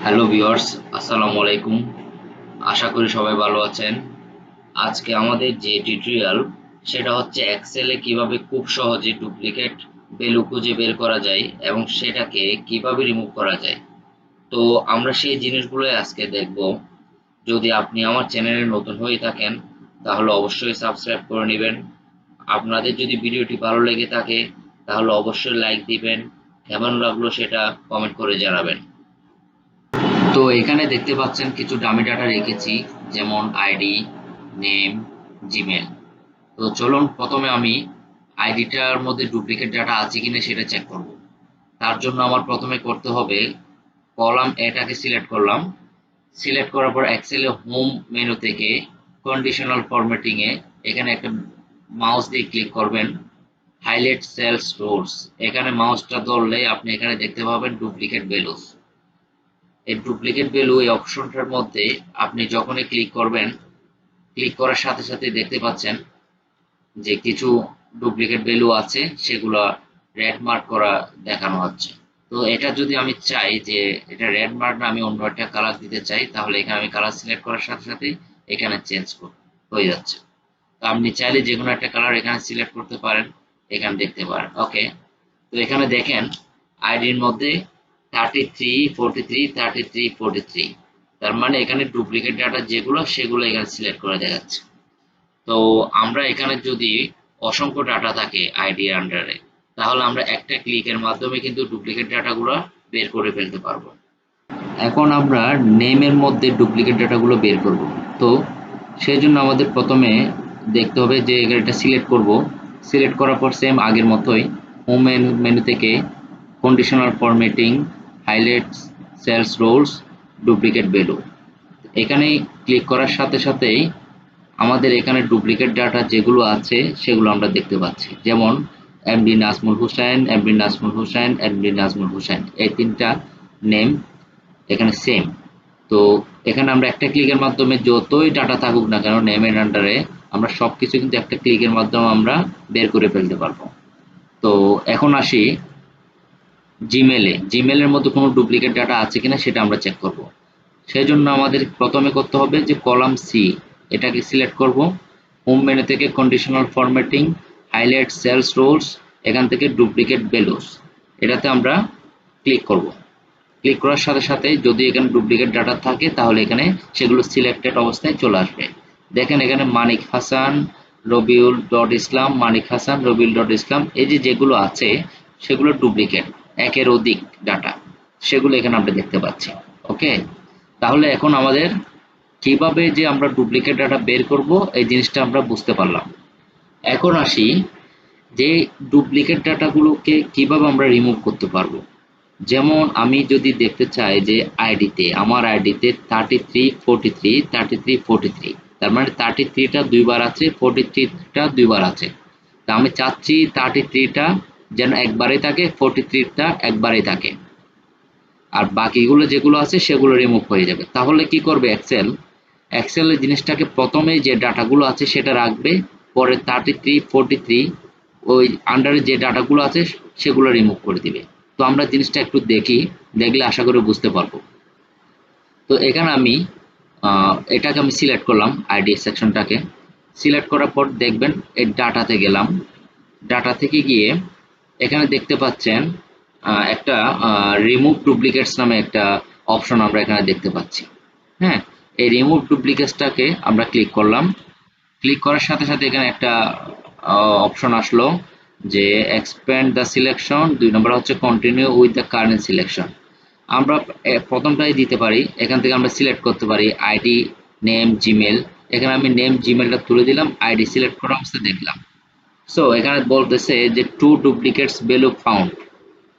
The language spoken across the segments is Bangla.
হ্যালো ভিউয়ার্স, আসসালামু আলাইকুম। আশা করি সবাই ভালো আছেন। আজকে আমাদের যে টিউটোরিয়াল সেটা হচ্ছে এক্সেলে কিভাবে খুব সহজে ডুপ্লিকেট ভ্যালু খুঁজে বের করা যায় এবং সেটাকে কিভাবে রিমুভ করা যায়। তো আমরা সেই জিনিসগুলোই আজকে দেখব। যদি আপনি আমার চ্যানেলে নতুন হয়ে থাকেন তাহলে অবশ্যই সাবস্ক্রাইব করে নেবেন। আপনাদের যদি ভিডিওটি ভালো লেগে থাকে তাহলে অবশ্যই লাইক দিবেন, কেমন লাগলো সেটা কমেন্ট করে জানাবেন। তো এখানে দেখতে পাচ্ছেন কিছু ডামি ডাটা রেখেছি, যেমন আইডি, নেম, জিমেল। তো চলুন প্রথমে আমি আইডিটার মধ্যে ডুপ্লিকেট ডাটা আছে কিনা সেটা চেক করব। তার জন্য আমার প্রথমে করতে হবে, কলাম এটাকে সিলেক্ট করলাম। সিলেক্ট করার পর এক্সেলে হোম মেনু থেকে কন্ডিশনাল ফরম্যাটিং এ এখানে একটা মাউস দিয়ে ক্লিক করবেন, হাইলাইট সেলস রোলস। এখানে মাউসটা ধরলে আপনি এখানে দেখতে পাবেন ডুপ্লিকেট ভ্যালুস। এই ডুপ্লিকেট ভ্যালু এই অপশনটার মধ্যে আপনি যখনই ক্লিক করবেন, ক্লিক করার সাথে সাথে দেখতে পাচ্ছেন যে কিছু ডুপ্লিকেট ভ্যালু আছে, সেগুলো রেড মার্ক করা দেখানো হচ্ছে। তো এটা যদি আমি চাই যে এটা রেড মার্ক না, আমি অন্য একটা কালার দিতে চাই, তাহলে এখানে আমি কালার সিলেক্ট করার সাথে সাথে এখানে চেঞ্জ হয়ে যাচ্ছে। তো আপনি চাইলে যে কোনো একটা কালার এখানে সিলেক্ট করতে পারেন, এখানে দেখতে পারেন। ওকে, তো এখানে দেখেন আইডির মধ্যে 33 43 33 43, তার মানে এখানে ডুপ্লিকেট ডাটা যেগুলো সেগুলো এখানে সিলেক্ট করে দেখাচ্ছে। তো আমরা এখানে যদি অসংখ্য ডাটা থাকে আইডি আন্ডারে, তাহলে আমরা একটা ক্লিকের মাধ্যমে কিন্তু ডুপ্লিকেট ডাটাগুলো বের করে ফেলতে পারবো। এখন আমরা নেমের মধ্যে ডুপ্লিকেট ডাটাগুলো বের করব। তো সেই জন্য আমাদের প্রথমে দেখতে হবে যে এটা সিলেক্ট করব। সিলেক্ট করার পর সেম আগের মতোই হোম মেনু থেকে conditional formatting, highlight cells rules, duplicate value, এখানে ক্লিক করার সাথে সাথেই আমাদের এখানে ডুপ্লিকেট ডাটা যেগুলো আছে সেগুলো আমরা দেখতে পাচ্ছি, যেমন MD Nazmul Hossain, MD Nazmul Hossain, MD Nazmul Hossain, এই তিনটা নেম এখানে সেম। তো এখানে আমরা একটা ক্লিকের মাধ্যমে যতই ডাটা থাকুক না কেন নেমের আন্ডারে, আমরা সবকিছু কিন্তু একটা ক্লিকের মাধ্যমে আমরা বের করে ফেলতে পারবো। তো এখন আসি জিমেলের মধ্যে কোনো ডুপ্লিকেট ডাটা আছে কিনা সেটা আমরা চেক করব। সেই জন্য আমাদের প্রথমে করতে হবে যে কলাম সি, এটাকে সিলেক্ট করব। হোম মেনু থেকে conditional formatting, highlight cells rules, এখান থেকে ডুপ্লিকেট ভ্যালুস, এটাতে আমরা ক্লিক করব। ক্লিক করার সাথে সাথে যদি এখানে ডুপ্লিকেট ডাটা থাকে তাহলে এখানে সেগুলো সিলেক্টেড অবস্থায় চলে আসবে। দেখেন এখানে মানিক হাসান, রবিউল ডট ইসলাম, মানিক হাসান, রবিউল ডট ইসলাম, এই যে যেগুলো আছে সেগুলো ডুপ্লিকেট, একের অধিক ডাটা, সেগুলো এখানে আমরা দেখতে পাচ্ছি। ওকে, তাহলে এখন আমাদের কিভাবে যে আমরা ডুপ্লিকেট ডাটা বের করব এই জিনিসটা আমরা বুঝতে পারলাম। এখন আসি যে ডুপ্লিকেট ডাটাগুলোকে কিভাবে আমরা রিমুভ করতে পারবো। যেমন আমি যদি দেখতে চাই যে আইডিতে, আমার আইডিতে 33 43 33 43, তার মানে 33টা দুইবার আছে, 43টা দুইবার আছে। তা আমি চাচ্ছি 33টা যেন একবারেই থাকে, 43টা একবারেই থাকে, আর বাকিগুলো যেগুলো আছে সেগুলো রিমুভ হয়ে যাবে। তাহলে কি করবে এক্সেল, এক্সেলের জিনিসটাকে প্রথমে যে ডাটাগুলো আছে সেটা রাখবে, পরে 33 43 ওই আন্ডারে যে ডাটাগুলো আছে সেগুলো রিমুভ করে দিবে। তো আমরা জিনিসটা একটু দেখি, দেখলে আশা করি বুঝতে পারবো। তো এখানে আমি এটাকে আমি সিলেক্ট করলাম, আইডি সেকশনটাকে সিলেক্ট করার পর দেখবেন এই ডাটাতে গেলাম। ডাটা থেকে গিয়ে এখানে দেখতে পাচ্ছেন একটা রিমুভ ডুপ্লিকেটস নামে একটা অপশন আমরা এখানে দেখতে পাচ্ছি। হ্যাঁ, এই রিমুভ ডুপ্লিকেটসটাকে আমরা ক্লিক করলাম। ক্লিক করার সাথে সাথে এখানে একটা অপশন আসলো যে এক্সপ্যান্ড দ্য সিলেকশন, 2 নম্বর হচ্ছে continue with the current selection. আমরা প্রথমটাই দিতে পারি, এখান থেকে আমরা সিলেক্ট করতে পারি আইডি, নেম, জিমেল। এখানে আমি নেম জিমেলটা তুলে দিলাম, আইডি সিলেক্ট করা অবস্থায় দেখলাম। সো এখানে বলতেছে যে 2 duplicates value found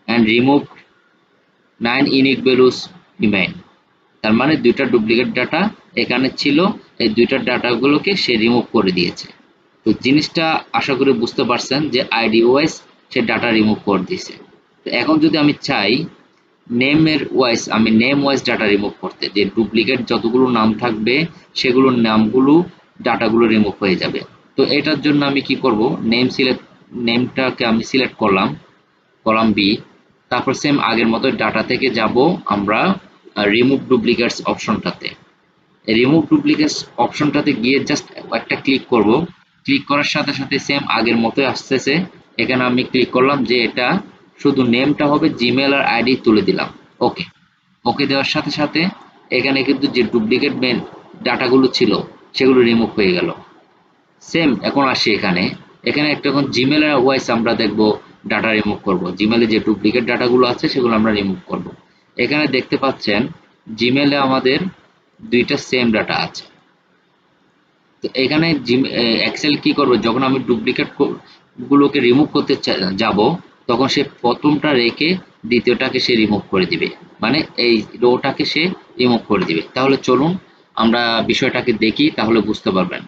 and remove 9 unique values remain. তার মানে দুইটা ডুপ্লিকেট ডাটা এখানে ছিল, এই দুইটা ডাটাগুলোকে সে রিমুভ করে দিয়েছে। তো জিনিসটা আশা করি বুঝতে পারছেন যে আইডি ওয়াইজ সে ডাটা রিমুভ করে দিয়েছে। তো এখন যদি আমি চাই নেমের ওয়াইজ, আমি নেম ওয়াইজ ডাটা রিমুভ করতে, যে ডুপ্লিকেট যতগুলো নাম থাকবে সেগুলোর নামগুলো ডাটাগুলো রিমুভ হয়ে যাবে। তো এটার জন্য আমি কি করব, নেমটাকে আমি সিলেক্ট করলাম, কলাম বি, তারপর সেম আগের মতো ডাটা থেকে যাব আমরা রিমুভ ডুপ্লিকেটস অপশনটাতে। রিমুভ ডুপ্লিকেটস অপশনটাতে গিয়ে জাস্ট একটা ক্লিক করব। ক্লিক করার সাথে সাথে সেম আগের মতোই আসতেছে। এখানে আমি ক্লিক করলাম যে এটা শুধু নেমটা হবে, জিমেল আর আইডি তুলে দিলাম। ওকে। ওকে দেওয়ার সাথে সাথে এখানে কিন্তু যে ডুপ্লিকেট মেন ডাটাগুলো ছিল সেগুলো রিমুভ হয়ে গেল। সেম এখন আসি এখানে। এখানে একটা এখন জিমেলের ওয়াইস আমরা দেখব ডাটা রিমুভ করব। জিমেলে যে ডুপ্লিকেট ডাটাগুলো আছে সেগুলো আমরা রিমুভ করব। এখানে দেখতে পাচ্ছেন জিমেলে আমাদের দুইটা সেম ডাটা আছে। তো এখানে এক্সেল কি করবে, যখন আমি ডুপ্লিকেট গুলোকে রিমুভ করতে যাব, তখন সে প্রথমটা রেখে দ্বিতীয়টাকে সে রিমুভ করে দিবে। মানে এই রোটাকে সে রিমুভ করে দিবে। তাহলে চলুন আমরা বিষয়টাকে দেখি, তাহলে বুঝতে পারবেন।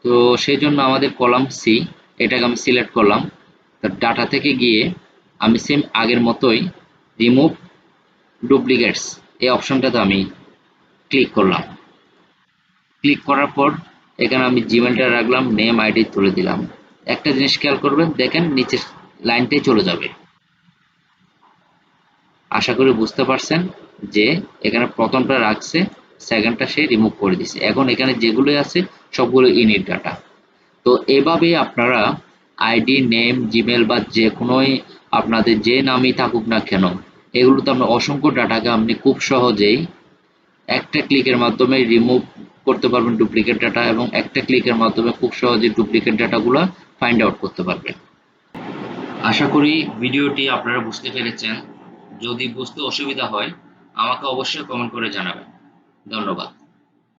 তো সেই জন্য আমাদের কলাম সি, এটাকে আমি সিলেক্ট করলাম। ডাটা থেকে গিয়ে আমি সেম আগের মতোই রিমুভ ডুপ্লিকেটস এই অপশনটাতে আমি ক্লিক করলাম। ক্লিক করার পর এখানে আমি জিমেলটা রাখলাম, নেম আইডি তুলে দিলাম। একটা জিনিস খেয়াল করবেন, দেখেন নিচের লাইনটাই চলে যাবে। আশা করি বুঝতে পারছেন যে এখানে প্রথমটা রাখছে, সেকেন্ডটা সে রিমুভ করে দিছে। এখন এখানে যেগুলো আছে সবগুলো ইনিট ডাটা। তো এভাবে আপনারা আইডি, নেম, জিমেল বা যে কোনোই আপনাদের যে নামই থাকুক না কেন, এগুলোতে আপনার অসংখ্য ডাটাকে আপনি খুব সহজেই একটা ক্লিকের মাধ্যমে রিমুভ করতে পারবেন ডুপ্লিকেট ডাটা, এবং একটা ক্লিকের মাধ্যমে খুব সহজে ডুপ্লিকেট ডাটাগুলো ফাইন্ড আউট করতে পারবেন। আশা করি ভিডিওটি আপনারা বুঝতে পেরেছেন। যদি বুঝতে অসুবিধা হয় আমাকে অবশ্যই কমেন্ট করে জানাবেন। ধন্যবাদ।